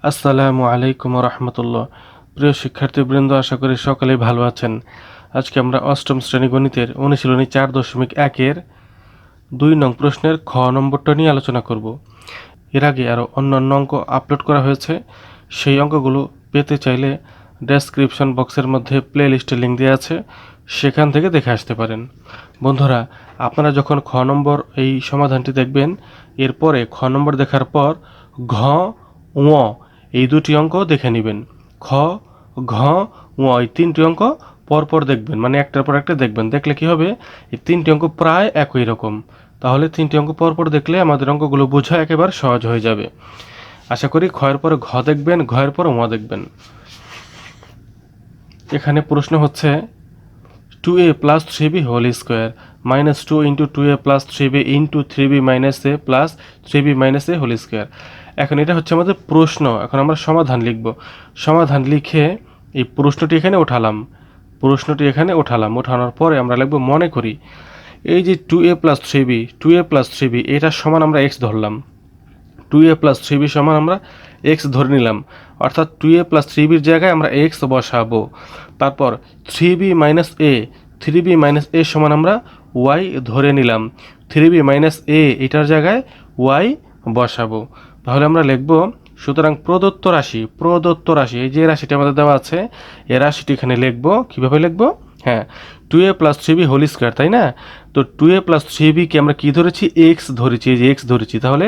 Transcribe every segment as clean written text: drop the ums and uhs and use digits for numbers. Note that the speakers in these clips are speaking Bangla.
আসসালামু আলাইকুম রহমতুল্লাহ। প্রিয় শিক্ষার্থীবৃন্দ, আশা করি সকলেই ভালো আছেন। আজকে আমরা অষ্টম শ্রেণী গণিতের অনুশীলনী 4.1-এর 2 নং প্রশ্নের খ নম্বরটা নিয়ে আলোচনা করব। এর আগে আরও অন্যান্য অঙ্ক আপলোড করা হয়েছে। সেই অঙ্কগুলো পেতে চাইলে ডেসক্রিপশন বক্সের মধ্যে প্লে লিস্টের লিঙ্ক দেওয়া আছে, সেখান থেকে দেখে আসতে পারেন। বন্ধুরা, আপনারা যখন খ নম্বর এই সমাধানটি দেখবেন, এরপরে খ নম্বর দেখার পর ঘ ঙ এই দুটি অঙ্ক দেখে নেবেন। খ, ঘ, ঙ এই তিনটি অঙ্ক পরপর দেখবেন, মানে একটার পর একটা দেখবেন। দেখলে কি হবে, এই তিনটি অঙ্ক প্রায় একই রকম। তাহলে তিনটি অঙ্ক পরপর দেখলে আমাদের অঙ্কগুলো বোঝা একেবারে সহজ হয়ে যাবে। আশা করি খয়ের পরে ঘ দেখবেন, ঘয়ের পর ঙ দেখবেন। এখানে প্রশ্ন হচ্ছে 2a plus 3b whole square minus 2 into 2a plus 3b into 3b minus a plus 3b minus a whole square। এখন এটা হচ্ছে আমাদের প্রশ্ন। এখন আমরা সমাধান লিখব। সমাধান লিখে এই প্রশ্নটি এখানে ওঠানোর পরে আমরা লিখব মনে করি এই যে 2a plus 3b এটার সমান আমরা x ধরলাম। 2a plus 3b সমান আমরা x ধরে নিলাম, অর্থাৎ 2a plus 3bর জায়গায় আমরা x বসাবো। তারপর 3b minus a সমান আমরা y ধরে নিলাম। 3b minus a এটার জায়গায় y বসাবো। তাহলে আমরা লিখব, সুতরাং প্রদত্ত রাশি এই যে রাশিটা আমাদের দেওয়া আছে, এই রাশিটি এখানে লিখব। কিভাবে লিখব? হ্যাঁ, 2a plus 3b whole square, তাই না? তো 2a plus 3b কে আমরা কি ধরেছি? x ধরেছি, এই যে x ধরেছি। তাহলে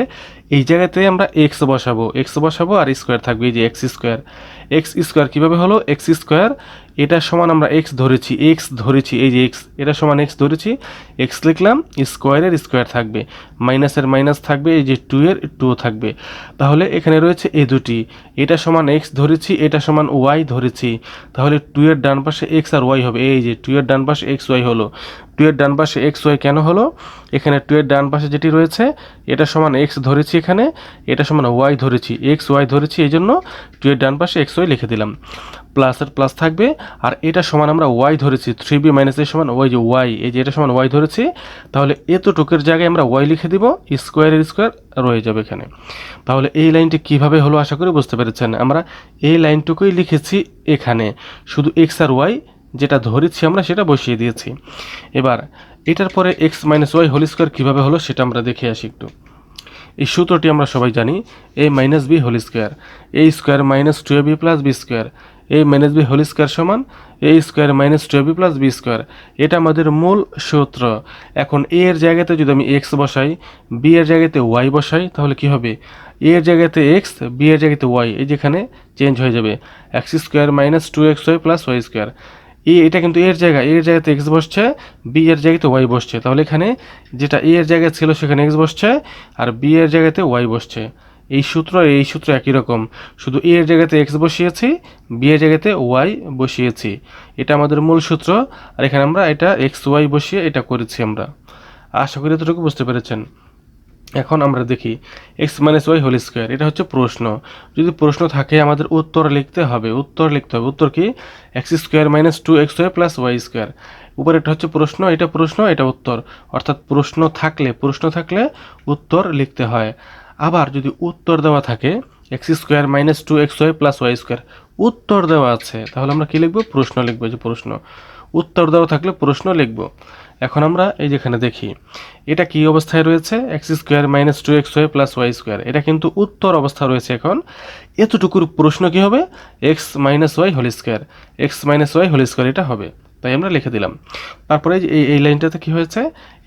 এই জায়গাতে আমরা x বসাবো আর স্কোয়ার থাকবে, এই যে x স্কোয়ার। কীভাবে হলো x স্কোয়ার? এটা সমান আমরা x ধরেছি, এই যে x, এটা সমান x ধরেছি, x লিখলাম, স্কোয়ারের স্কোয়ার থাকবে, মাইনাসের মাইনাস থাকবে, এই যে 2 এর 2 থাকবে। তাহলে এখানে রয়েছে এই দুটি, এটা সমান x ধরেছি, এটা সমান y ধরেছি। তাহলে 2 এর ডান পাশে x আর y হবে, এই যে 2 এর ডান পাশে x y হলো। 2 এর ডান পাশে x y কেন হলো? এখানে 2 এর ডান পাশে যেটি রয়েছে এটা সমান x ধরেছি, এখানে এটা সমান y ধরেছি, x y ধরেছি, এই জন্য 2 এর ডান পাশে x y লিখে দিলাম। প্লাসের প্লাস থাকবে, আর এটা সমান আমরা y ধরেছি, 3b মাইনাস a সমান ওই যে y, এই যে এটা সমান y ধরেছি। তাহলে এতটুকুর জায়গায় আমরা y লিখে দিব, স্কোয়ারের স্কোয়ার রয়ে যাবে এখানে। তাহলে এই লাইনটি কিভাবে হলো আশা করি বুঝতে পেরেছেন। আমরা এই লাইনটুকুই লিখেছি এখানে, শুধু x আর y যেটা ধরেছি আমরা সেটা বসিয়ে দিয়েছি। এবার এটার পরে x minus y whole square কীভাবে হলো সেটা আমরা দেখে আসি একটু। এই সূত্রটি আমরা সবাই জানি, a minus b whole square, a square minus 2ab plus b square, a minus b whole square সমান a square minus 2ab plus b square. এটা আমাদের মূল সূত্র। এখন a এর জায়গাতে যদি আমি x বসাই, b এর জায়গাতে y বসাই, তাহলে কি হবে? a এর জায়গাতে x, b এর জায়গাতে y, এই যেখানে চেঞ্জ হয়ে যাবে, x square minus 2xy plus y square. এটা কিন্তু এর জায়গাতে x বসছে, বি এর জায়গাতে y বসছে। তাহলে এখানে যেটা a এর জায়গায় ছিল সেখানে x বসছে, আর b এর জায়গাতে y বসছে। এই সূত্র একই রকম, শুধু a এর জায়গাতে x বসিয়েছি, b এর জায়গাতে y বসিয়েছি। এটা আমাদের মূল সূত্র। আর এখানে আমরা এটা x y বসিয়ে এটা করেছি আমরা। আশা করি এতটুকু বুঝতে পেরেছেন। এখন আমরা দেখি x minus y whole square, এটা হচ্ছে প্রশ্ন। যদি প্রশ্ন থাকে আমাদের উত্তর লিখতে হবে। উত্তর কি? X square minus 2xy plus y square. উপরে এটা হচ্ছে প্রশ্ন, এটা উত্তর। অর্থাৎ প্রশ্ন থাকলে উত্তর লিখতে হয়। আবার যদি উত্তর দেওয়া থাকে x square minus 2xy plus y square, উত্তর দেওয়া আছে, তাহলে আমরা কি লিখবো? প্রশ্ন লিখবো। যে প্রশ্ন, উত্তর দেওয়া থাকলে প্রশ্ন লিখব। এখন আমরা এই যেখানে দেখি এটা কি অবস্থায় রয়েছে, x square minus 2xy plus y square, এটা কিন্তু উত্তর অবস্থা রয়েছে। এখন এতটুকুর প্রশ্ন কি হবে? X minus y whole square, এটা হবে। তাই আমরা লিখে দিলাম। তারপরে এই লাইনটাতে কি হয়েছে?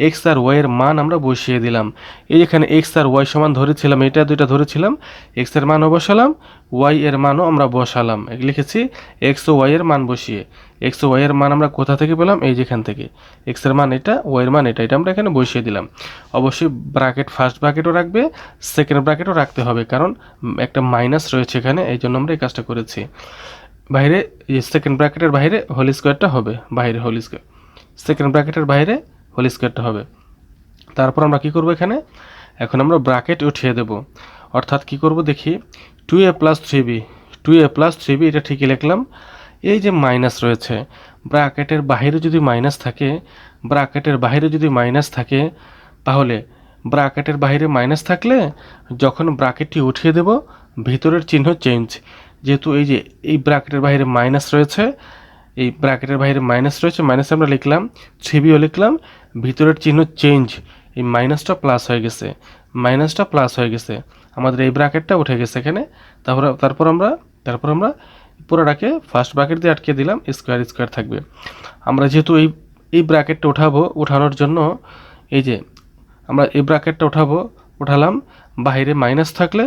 এক্স আর ওয়াই এর মান আমরা বসিয়ে দিলাম। এই যেখানে এক্স আর ওয়াই সমান ধরেছিলাম, এটা দুইটা ধরেছিলাম, এক্স এর মানও বসালাম, ওয়াই এর মানও আমরা বসালাম। লিখেছি এক্স ও ওয়াই এর মান বসিয়ে। এক্স ও ওয়াই এর মান আমরা কোথা থেকে পেলাম? এই যেখান থেকে। এক্স এর মান এটা, ওয়াই এর মান এটা, আমরা এখানে বসিয়ে দিলাম। অবশ্যই ব্র্যাকেট, ফার্স্ট ব্র্যাকেটও রাখবে, সেকেন্ড ব্র্যাকেটও রাখতে হবে, কারণ একটা মাইনাস রয়েছে এখানে, এই জন্য আমরা এই কাজটা করেছি। বাইরে সেকেন্ড ব্র্যাকেটের বাইরে হোল স্কোয়ারটা হবে, সেকেন্ড ব্র্যাকেটের বাইরে হোল স্কোয়ারটা হবে। তারপর আমরা কি করব এখানে? এখন আমরা ব্র্যাকেট উঠিয়ে দেব। অর্থাৎ কি করব দেখি, 2a প্লাস 3b, এটা ঠিকই লিখলাম। এই যে মাইনাস রয়েছে, ব্র্যাকেটের বাইরে যদি মাইনাস থাকে, তাহলে ব্র্যাকেটের বাইরে মাইনাস থাকলে যখন ব্র্যাকেটটি উঠিয়ে দেব ভিতরের চিহ্ন চেঞ্জ, যেহেতু এই যে এই ব্র্যাকেটের বাইরে মাইনাস রয়েছে, এই ব্র্যাকেটের বাইরে মাইনাস রয়েছে, মাইনাস আমরা লিখলাম, 3bও লিখলাম, ভিতরের চিহ্ন চেঞ্জ, এই মাইনাসটা প্লাস হয়ে গেছে, মাইনাসটা প্লাস হয়ে গেছে, আমাদের এই ব্র্যাকেটটা উঠে গেছে এখানে। তারপর আমরা পুরোটাকে ফার্স্ট ব্র্যাকেট দিয়ে আটকে দিলাম, স্কোয়ার স্কোয়ার থাকবে। আমরা যেহেতু এই ব্র্যাকেটটা উঠানোর জন্য এই যে আমরা এই ব্র্যাকেটটা উঠালাম, বাইরে মাইনাস থাকলে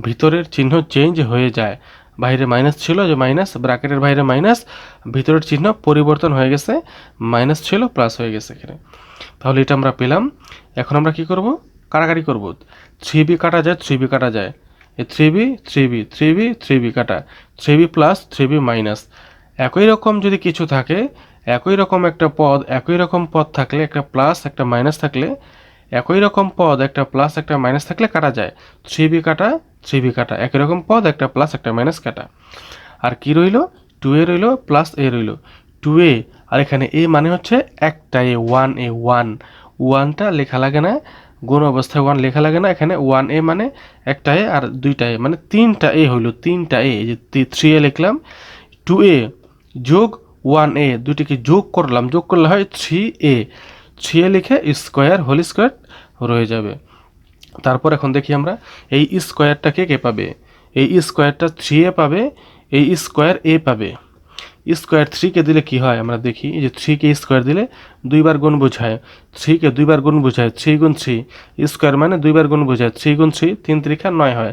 ভিতরের চিহ্ন চেঞ্জ হয়ে যায়। বাইরে মাইনাস ছিল, যে মাইনাস, ব্র্যাকেটের বাইরে মাইনাস, ভিতরের চিহ্ন পরিবর্তন হয়ে গেছে, মাইনাস ছিল প্লাস হয়ে গেছে এখানে। তাহলে এটা আমরা পেলাম। এখন আমরা কি করব, কাটাকাটি করব। 3b কাটা যায়, 3b কাটা যায়, এই 3b কাটা, 3b প্লাস 3b মাইনাস। একই রকম যদি কিছু থাকে, একই রকম একটা পদ, একই রকম পদ থাকলে, একটা প্লাস একটা মাইনাস থাকলে, একই রকম পদ একটা প্লাস একটা মাইনাস থাকলে কাটা যায়। 3b কাটা, 3b কাটা, একই রকম পদ, একটা প্লাস একটা মাইনাস কাটা। আর কি রইল, 2a রইল প্লাস a রইল, 2a, আর এখানে a মানে হচ্ছে একটা a, 1a, 1টা লেখা লাগে না, গুণ অবস্থায় 1 লেখা লাগে না, এখানে 1a মানে একটা a আর দুইটা a, মানে 3টা a হইল, 3টা a, এই যে 3a লিখলাম, 2a যোগ 1a, দুটিকে যোগ করলাম, যোগ করলে হয় 3a, 3a লিখে স্কোয়ার, হোল স্কোয়ার রয়ে যাবে। তারপর এখন দেখি আমরা এই স্কোয়ারটাকে কে পাবে, এই স্কোয়ারটা 3a পাবে, এই স্কোয়ার a পাবে। স্কোয়ার 3কে দিলে কি হয় আমরা দেখি, এই যে 3কে স্কোয়ার দিলে দুইবার গুণ বোঝায়, 3কে দুইবার গুণ বোঝায়, 3 গুণ 3, স্কোয়ার মানে দুইবার গুণ বোঝায়, 3 গুণ 3, 3 3 9 হয়,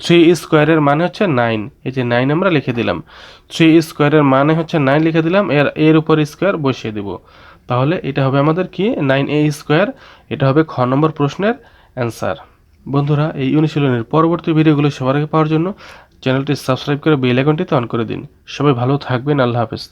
3 স্কোয়ারের মানে হচ্ছে 9, এই যে 9 আমরা লিখে দিলাম, 3 স্কোয়ারের মানে হচ্ছে 9 লিখে দিলাম, এর উপর স্কোয়ার বসিয়ে দেব। তাহলে এটা হবে আমাদের কি, 9a স্কোয়ার। এটা হবে খ নম্বর প্রশ্নের অ্যান্সার। বন্ধুরা, এই অনুশীলনের পরবর্তী ভিডিওগুলো সবার আগে পাওয়ার জন্য চ্যানেলটি সাবস্ক্রাইব করে বেল আইকনটিতে অন করে দিন। সবাই ভালো থাকবেন, আল্লাহ হাফেজ।